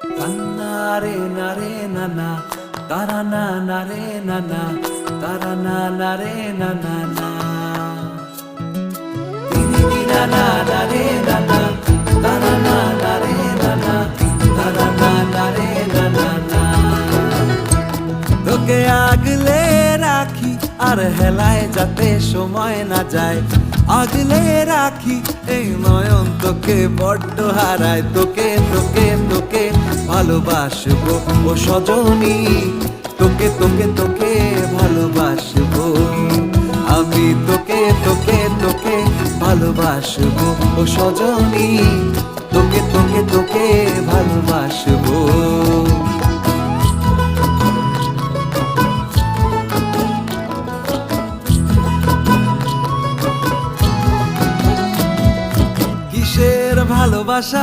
Tanare nare nana, tarana nare nana, tarana nare nana na. Dini dina na nare nana, tarana nare nana, tarana nare nana na. তোকে আগলে রাখি আর হেলায় যাতে সময় না যায়, আগলে রাখি এই নয়ন তোকে বড্ড হারায়। তোকে তোকে তোকে ভালোবাসবো ও সজনী, তোকে তোকে তোকে ভালোবাসবো আমি, তোকে তোকে তোকে ভালোবাসবো ও সজনী।